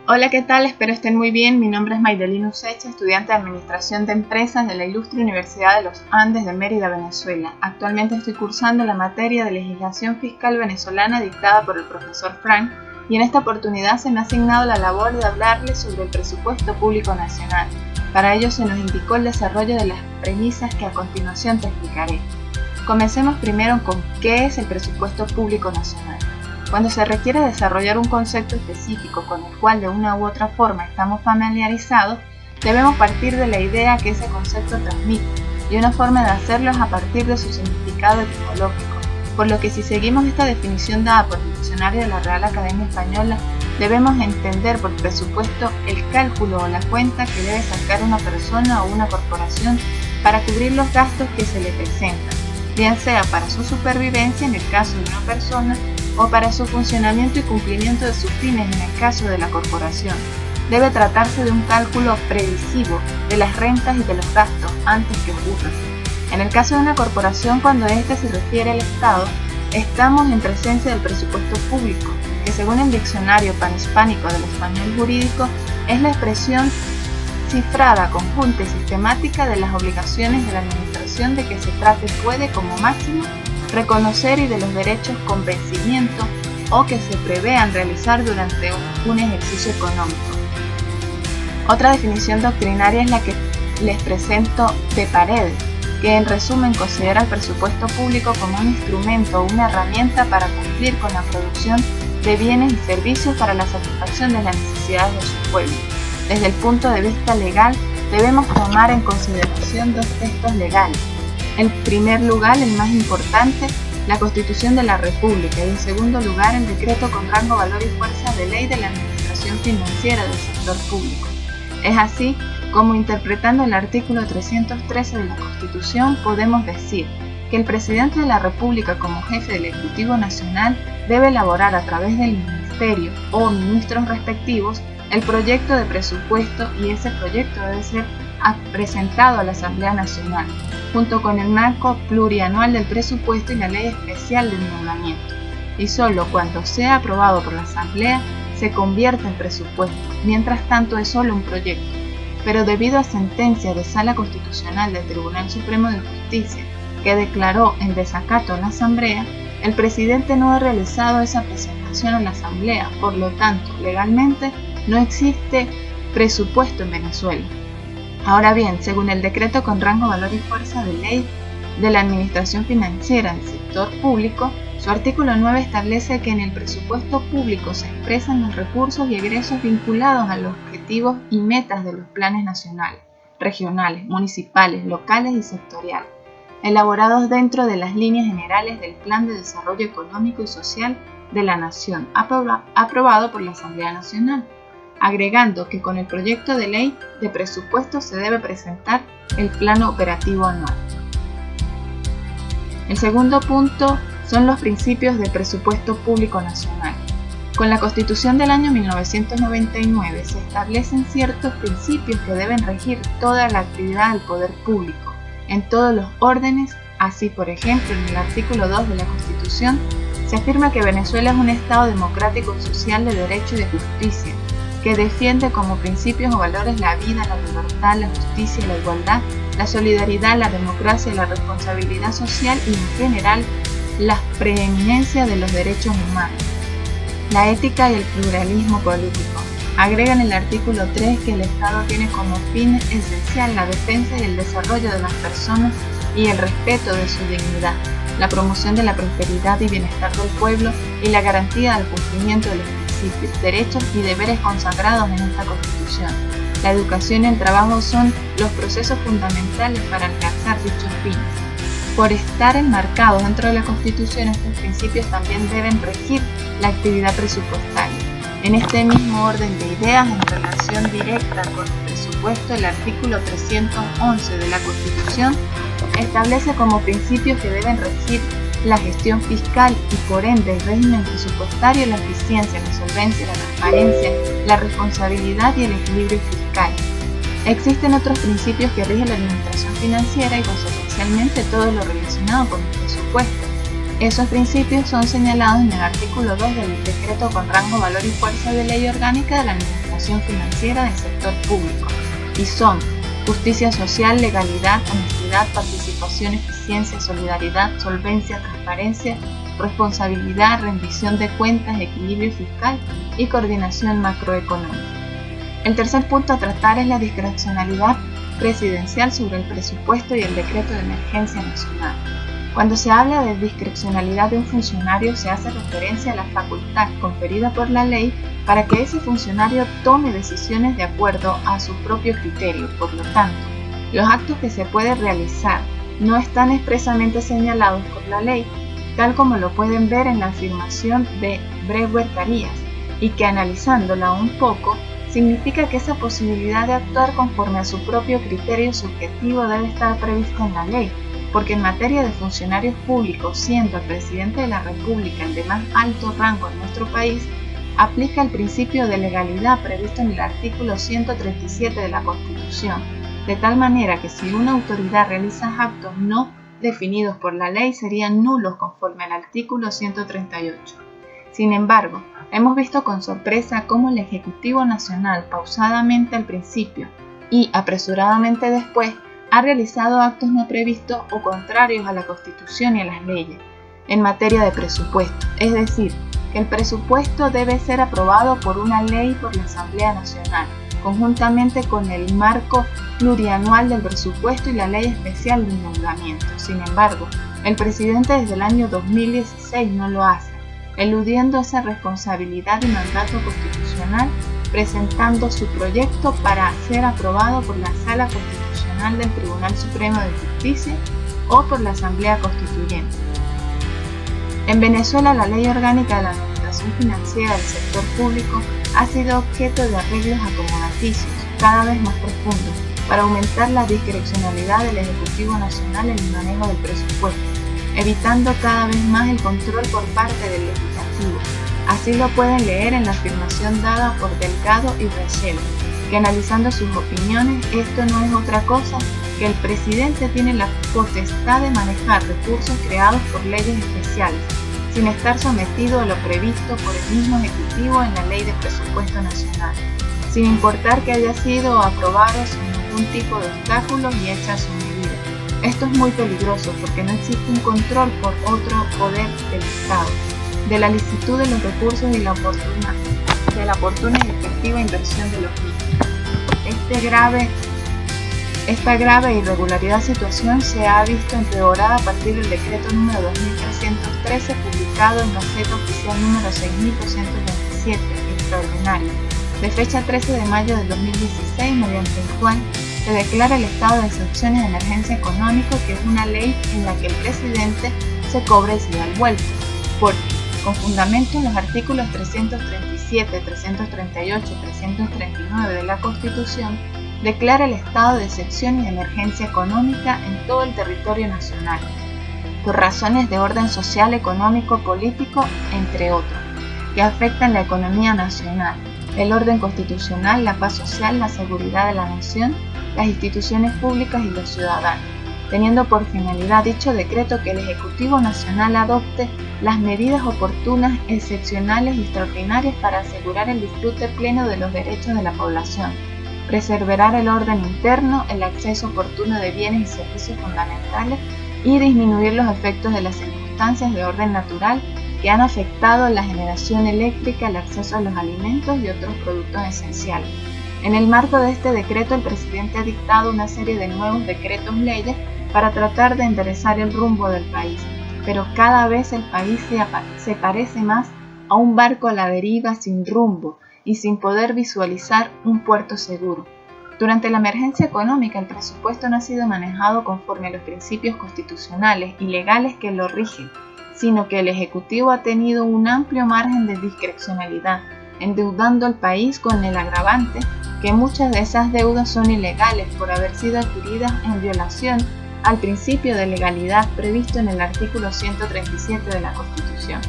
Hola, ¿qué tal? Espero estén muy bien. Mi nombre es Maydelin Usecha, estudiante de Administración de Empresas de la Ilustre Universidad de los Andes de Mérida, Venezuela. Actualmente estoy cursando la materia de Legislación Fiscal Venezolana dictada por el profesor Frank y en esta oportunidad se me ha asignado la labor de hablarles sobre el presupuesto público nacional. Para ello se nos indicó el desarrollo de las premisas que a continuación te explicaré. Comencemos primero con ¿qué es el presupuesto público nacional? Cuando se requiere desarrollar un concepto específico con el cual de una u otra forma estamos familiarizados, debemos partir de la idea que ese concepto transmite, y una forma de hacerlo es a partir de su significado etimológico, por lo que si seguimos esta definición dada por el diccionario de la Real Academia Española, debemos entender por presupuesto el cálculo o la cuenta que debe sacar una persona o una corporación para cubrir los gastos que se le presentan, bien sea para su supervivencia en el caso de una persona, o para su funcionamiento y cumplimiento de sus fines en el caso de la corporación. Debe tratarse de un cálculo previsivo de las rentas y de los gastos antes que ocurran. En el caso de una corporación, cuando éste se refiere al Estado, estamos en presencia del presupuesto público, que según el diccionario panhispánico del español jurídico, es la expresión cifrada, conjunta y sistemática de las obligaciones de la administración de que se trate puede como máximo reconocer y de los derechos con vencimiento o que se prevean realizar durante un ejercicio económico. Otra definición doctrinaria es la que les presento de Paredes, que en resumen considera el presupuesto público como un instrumento o una herramienta para cumplir con la producción de bienes y servicios para la satisfacción de las necesidades de su pueblo. Desde el punto de vista legal, debemos tomar en consideración dos textos legales. En primer lugar, el más importante, la Constitución de la República, y en segundo lugar, el decreto con rango, valor y fuerza de ley de la Administración Financiera del sector público. Es así como, interpretando el artículo 313 de la Constitución, podemos decir que el presidente de la República, como jefe del Ejecutivo Nacional, debe elaborar a través del Ministerio o ministros respectivos el proyecto de presupuesto, y ese proyecto debe ser presentado a la Asamblea Nacional, junto con el marco plurianual del presupuesto y la ley especial de endeudamiento, y solo cuando sea aprobado por la Asamblea se convierte en presupuesto. Mientras tanto es solo un proyecto, pero debido a sentencia de Sala Constitucional del Tribunal Supremo de Justicia que declaró en desacato a la Asamblea, el presidente no ha realizado esa presentación a la Asamblea, por lo tanto, legalmente no existe presupuesto en Venezuela. Ahora bien, según el decreto con rango, valor y fuerza de ley de la Administración Financiera del sector público, su artículo 9 establece que en el presupuesto público se expresan los recursos y egresos vinculados a los objetivos y metas de los planes nacionales, regionales, municipales, locales y sectoriales, elaborados dentro de las líneas generales del Plan de Desarrollo Económico y Social de la Nación, aprobado por la Asamblea Nacional, agregando que con el proyecto de ley de presupuesto se debe presentar el plano operativo anual. El segundo punto son los principios del presupuesto público nacional. Con la Constitución del año 1999 se establecen ciertos principios que deben regir toda la actividad del poder público, en todos los órdenes. Así, por ejemplo, en el artículo 2 de la Constitución se afirma que Venezuela es un Estado democrático y social de derecho y de justicia, que defiende como principios o valores la vida, la libertad, la justicia, la igualdad, la solidaridad, la democracia, la responsabilidad social y en general la preeminencia de los derechos humanos, la ética y el pluralismo político. Agrega en el artículo 3 que el Estado tiene como fin esencial la defensa y el desarrollo de las personas y el respeto de su dignidad, la promoción de la prosperidad y bienestar del pueblo y la garantía del cumplimiento de los principios, derechos y deberes consagrados en esta Constitución. La educación y el trabajo son los procesos fundamentales para alcanzar dichos fines. Por estar enmarcados dentro de la Constitución, estos principios también deben regir la actividad presupuestaria. En este mismo orden de ideas, en relación directa con el presupuesto, el artículo 311 de la Constitución establece como principios que deben regir la gestión fiscal y por ende el régimen presupuestario, la eficiencia, la solvencia, la transparencia, la responsabilidad y el equilibrio fiscal. Existen otros principios que rigen la administración financiera y consecuencialmente todo lo relacionado con el presupuesto. Esos principios son señalados en el artículo 2 del decreto con rango, valor y fuerza de ley orgánica de la Administración Financiera del Sector Público y son justicia social, legalidad, honestidad, participación, eficiencia, solidaridad, solvencia, transparencia, responsabilidad, rendición de cuentas, equilibrio fiscal y coordinación macroeconómica. El tercer punto a tratar es la discrecionalidad presidencial sobre el presupuesto y el decreto de emergencia nacional. Cuando se habla de discrecionalidad de un funcionario, se hace referencia a la facultad conferida por la ley para que ese funcionario tome decisiones de acuerdo a su propio criterio. Por lo tanto, los actos que se pueden realizar no están expresamente señalados por la ley, tal como lo pueden ver en la afirmación de Brewer-Carías, y que analizándola un poco, significa que esa posibilidad de actuar conforme a su propio criterio subjetivo debe estar prevista en la ley, porque en materia de funcionarios públicos, siendo el presidente de la República el de más alto rango en nuestro país, aplica el principio de legalidad previsto en el artículo 137 de la Constitución, de tal manera que si una autoridad realiza actos no definidos por la ley serían nulos conforme al artículo 138. Sin embargo, hemos visto con sorpresa cómo el Ejecutivo Nacional pausadamente al principio y apresuradamente después ha realizado actos no previstos o contrarios a la Constitución y a las leyes en materia de presupuesto, es decir, que el presupuesto debe ser aprobado por una ley por la Asamblea Nacional, conjuntamente con el marco plurianual del presupuesto y la ley especial de endeudamiento. Sin embargo, el presidente desde el año 2016 no lo hace, eludiendo esa responsabilidad y mandato constitucional, presentando su proyecto para ser aprobado por la Sala Constitucional del Tribunal Supremo de Justicia o por la Asamblea Constituyente. En Venezuela, la Ley Orgánica de la Administración Financiera del Sector Público ha sido objeto de arreglos acomodaticios cada vez más profundos para aumentar la discrecionalidad del Ejecutivo Nacional en el manejo del presupuesto, evitando cada vez más el control por parte del Legislativo. Así lo pueden leer en la afirmación dada por Delgado y Rechelo, que analizando sus opiniones, esto no es otra cosa que el presidente tiene la potestad de manejar recursos creados por leyes especiales, sin estar sometido a lo previsto por el mismo Ejecutivo en la Ley de Presupuesto Nacional, sin importar que haya sido aprobado sin ningún tipo de obstáculos y hecha su medida. Esto es muy peligroso porque no existe un control por otro poder del Estado, de la licitud de los recursos y la oportuna y efectiva inversión de los mismos. Esta grave e irregularidad situación se ha visto empeorada a partir del decreto número 2313 publicado en Gaceta Oficial número 6227, extraordinario, de fecha 13 de mayo del 2016, mediante el cual se declara el estado de excepción y de emergencia económico, que es una ley en la que el presidente se cobra y se da el vuelto, porque, con fundamento en los artículos 337, 338 y 339 de la Constitución, declara el estado de excepción y de emergencia económica en todo el territorio nacional, por razones de orden social, económico, político, entre otros, que afectan la economía nacional, el orden constitucional, la paz social, la seguridad de la nación, las instituciones públicas y los ciudadanos, teniendo por finalidad dicho decreto que el Ejecutivo Nacional adopte las medidas oportunas, excepcionales y extraordinarias para asegurar el disfrute pleno de los derechos de la población, preservar el orden interno, el acceso oportuno de bienes y servicios fundamentales y disminuir los efectos de las circunstancias de orden natural que han afectado la generación eléctrica, el acceso a los alimentos y otros productos esenciales. En el marco de este decreto, el presidente ha dictado una serie de nuevos decretos leyes para tratar de enderezar el rumbo del país, pero cada vez el país se parece más a un barco a la deriva sin rumbo y sin poder visualizar un puerto seguro. Durante la emergencia económica, el presupuesto no ha sido manejado conforme a los principios constitucionales y legales que lo rigen, sino que el Ejecutivo ha tenido un amplio margen de discrecionalidad, endeudando al país con el agravante que muchas de esas deudas son ilegales por haber sido adquiridas en violación al principio de legalidad previsto en el artículo 137 de la Constitución.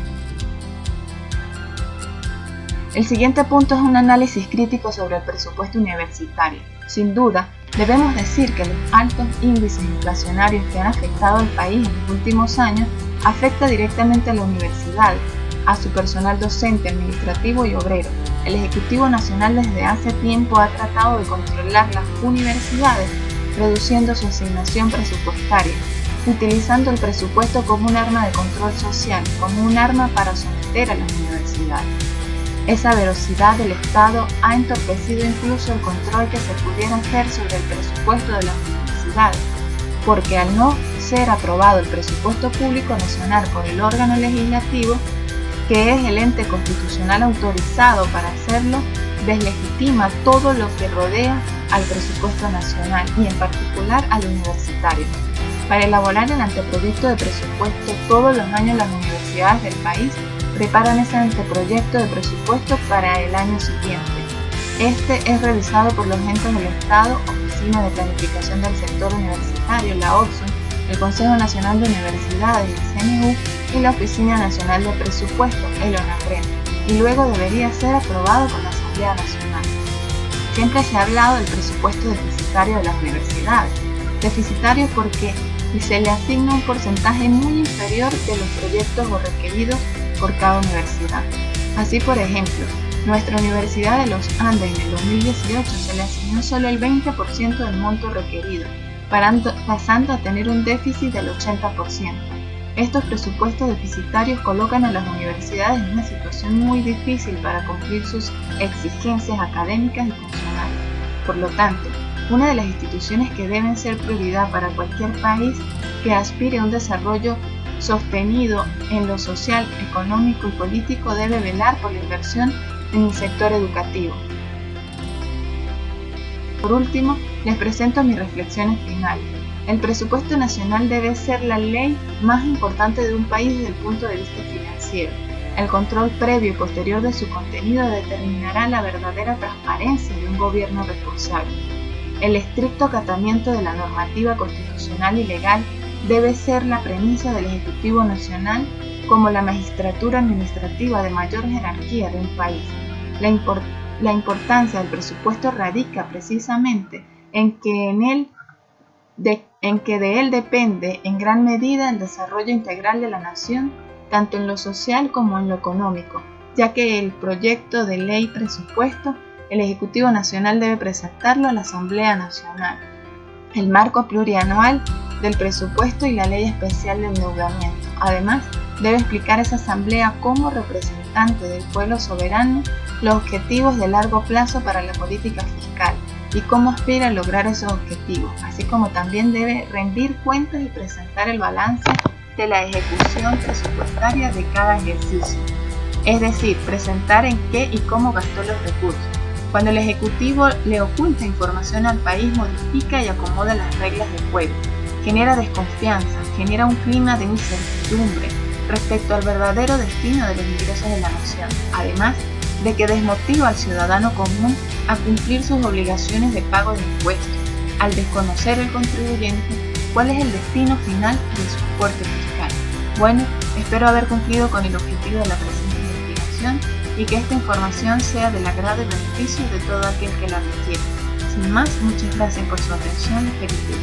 El siguiente punto es un análisis crítico sobre el presupuesto universitario. Sin duda, Debemos decir que los altos índices inflacionarios que han afectado al país en los últimos años afecta directamente a la universidad, a su personal docente, administrativo y obrero. El Ejecutivo Nacional desde hace tiempo ha tratado de controlar las universidades, reduciendo su asignación presupuestaria, utilizando el presupuesto como un arma de control social, como un arma para someter a las universidades. Esa velocidad del Estado ha entorpecido incluso el control que se pudiera hacer sobre el presupuesto de las universidades, porque al no ser aprobado el presupuesto público nacional por el órgano legislativo, que es el ente constitucional autorizado para hacerlo, deslegitima todo lo que rodea al presupuesto nacional y en particular al universitario. Para elaborar el anteproyecto de presupuesto, todos los años las universidades del país preparan ese anteproyecto de presupuesto para el año siguiente. Este es revisado por los entes del Estado, Oficina de Planificación del Sector Universitario, la OPSU, el Consejo Nacional de Universidades, el CNU, y la Oficina Nacional de Presupuesto, el ONAPRED, y luego debería ser aprobado por la Asamblea Nacional. Siempre se ha hablado del presupuesto deficitario de las universidades. Deficitario porque se le asigna un porcentaje muy inferior de los proyectos o requeridos por cada universidad. Así, por ejemplo, nuestra Universidad de los Andes en el 2018 se le asignó solo el 20% del monto requerido, pasando a tener un déficit del 80%. Estos presupuestos deficitarios colocan a las universidades en una situación muy difícil para cumplir sus exigencias académicas y funcionales. Por lo tanto, una de las instituciones que deben ser prioridad para cualquier país que aspire a un desarrollo sostenido en lo social, económico y político debe velar por la inversión en el sector educativo. Por último, les presento mis reflexiones finales. El presupuesto nacional debe ser la ley más importante de un país desde el punto de vista financiero. El control previo y posterior de su contenido determinará la verdadera transparencia de un gobierno responsable. El estricto acatamiento de la normativa constitucional y legal debe ser la premisa del Ejecutivo Nacional como la magistratura administrativa de mayor jerarquía de un país. La importancia del presupuesto radica precisamente en que de él depende en gran medida el desarrollo integral de la nación, tanto en lo social como en lo económico, ya que el proyecto de ley presupuesto, el Ejecutivo Nacional debe presentarlo a la Asamblea Nacional, el marco plurianual del presupuesto y la ley especial de endeudamiento. Además, debe explicar a esa Asamblea como representante del pueblo soberano los objetivos de largo plazo para la política fiscal y cómo aspira a lograr esos objetivos, así como también debe rendir cuentas y presentar el balance de la ejecución presupuestaria de cada ejercicio, es decir, presentar en qué y cómo gastó los recursos. Cuando el Ejecutivo le oculta información al país, modifica y acomoda las reglas del juego, genera desconfianza, genera un clima de incertidumbre respecto al verdadero destino de los ingresos de la nación, además de que desmotiva al ciudadano común a cumplir sus obligaciones de pago de impuestos, al desconocer el contribuyente cuál es el destino final de su aporte fiscal. Bueno, espero haber cumplido con el objetivo de la presente investigación y que esta información sea del agrado y beneficio de todo aquel que la requiera. Sin más, muchas gracias por su atención y feliz día.